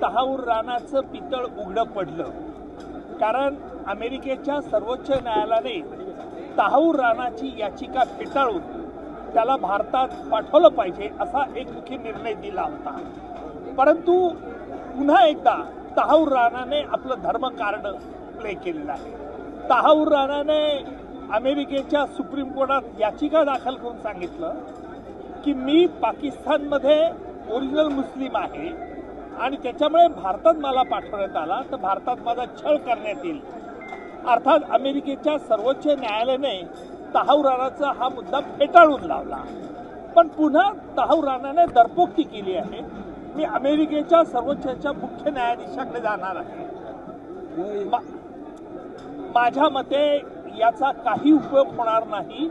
तहाऊर राणाचं पितळ उघडं पडलं, कारण अमेरिकेच्या सर्वोच्च न्यायालयाने तहाऊर राणाची याचिका फेटाळून त्याला भारतात पाठवलं पाहिजे असा एकमुखी निर्णय दिला होता. परंतु पुन्हा एकदा तहाऊर राणाने आपलं धर्म कार्ड प्ले केलेलं आहे. तहाऊर राणाने अमेरिकेच्या सुप्रीम कोर्टात याचिका दाखल करून सांगितलं की मी पाकिस्तानमध्ये ओरिजिनल मुस्लिम आहे आणि त्याच्यामुळे भारतात मला पाठवण्यात आला तर भारतात माझा छळ करण्यात येईल. अर्थात अमेरिकेच्या सर्वोच्च न्यायालयाने तहाऊर राणाचा हा मुद्दा फेटाळून लावला. पण पुन्हा तहाऊर राणाने दरपोक्ती केली आहे. मी अमेरिकेच्या सर्वोच्चच्या मुख्य न्यायाधीशाकडे जाणार आहे. माझ्या मते याचा काही उपयोग होणार नाही.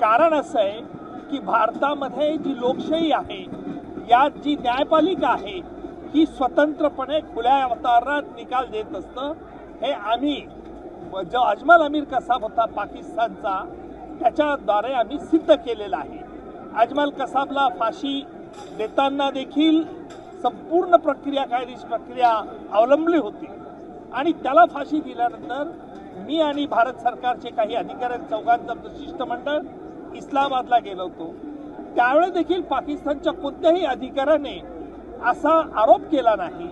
कारण असं आहे की भारतामध्ये जी लोकशाही आहे, यात जी न्यायपालिका आहे, ही स्वतंत्रपणे खुल्या वातावरणात निकाल देत असतं. हे आम्ही जो अजमल अमीर कसाब होता पाकिस्तानचा, त्याच्याद्वारे आम्ही सिद्ध केलेलं आहे. अजमल कसाबला फाशी देताना देखील संपूर्ण प्रक्रिया, कायदेशीर प्रक्रिया अवलंबली होती आणि त्याला फाशी दिल्यानंतर मी आणि भारत सरकारचे काही अधिकारी, चौघांचं शिष्टमंडळ इस्लामाबादला गेलो होतो. त्यावेळेस देखील पाकिस्तानच्या कोणत्याही अधिकाऱ्याने असा आरोप केला नाही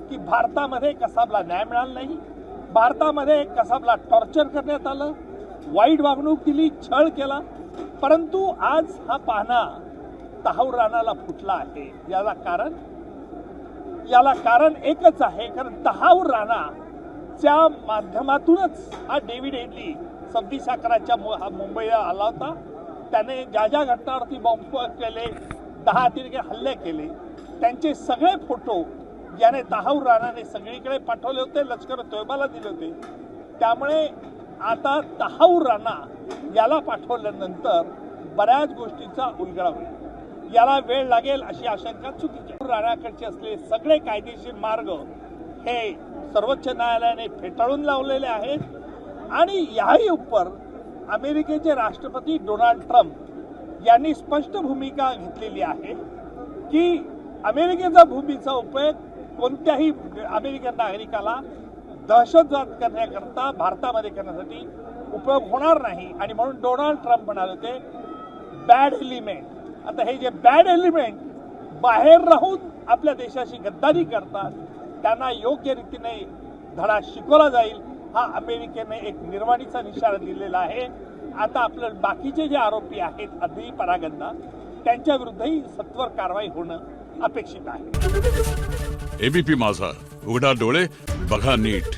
की भारतामध्ये कसाबला न्याय मिळाला नाही, भारतामध्ये कसाबला टॉर्चर करण्यात आलं, वाईट वागणूक दिली, छळ केला. परंतु आज हा पाहणा तहाऊर राणाला फुटला आहे. याला कारण एकच आहे, कारण तहाऊर राणाच्या माध्यमातूनच हा डेव्हिड हेडली 26/11 मुंबईला आला होता. त्याने ज्या ज्या घटनावरती बॉम्ब केले, 10 अतिरेकी हल्ले केले, त्यांचे सगळे फोटो ज्याने तहाऊर राणाने सगळीकडे पाठवले होते, लष्कर तोयबाला दिले होते. त्यामुळे आता तहाऊर राणा याला पाठवल्यानंतर बऱ्याच गोष्टींचा उलगडा होईल. याला वेळ लागेल अशी आशंका चुकीची आहे. राणाकडचे असलेले सगळे कायदेशीर मार्ग हे सर्वोच्च न्यायालयाने फेटाळून लावलेले आहेत आणि याही उपर अमेरिकेचे राष्ट्रपती डोनाल्ड ट्रम्प यांनी स्पष्ट भूमिका घेतलेली आहे की अमेरिकेचा भूमीचा उपयोग कोणत्याही अमेरिकन नागरिकाला दहशतवाद करण्याकरता भारतामध्ये करण्यासाठी उपयोग होणार नाही. आणि म्हणून डोनाल्ड ट्रम्प म्हणाले होते बॅड एलिमेंट. आता हे जे बॅड एलिमेंट बाहेर राहून आपल्या देशाशी गद्दारी करतात, त्यांना योग्य रीतीने धडा शिकवला जाईल, हा अमेरिकेने एक निर्वाणीचा इशारा दिलेला आहे. आता आपले बाकीचे जे आरोपी आहेत अद्री परागंदा, त्यांच्या विरुद्धही सत्वर कारवाई होणं अपेक्षित आहे. एबीपी माझा, उघडा डोळे बघा नीट.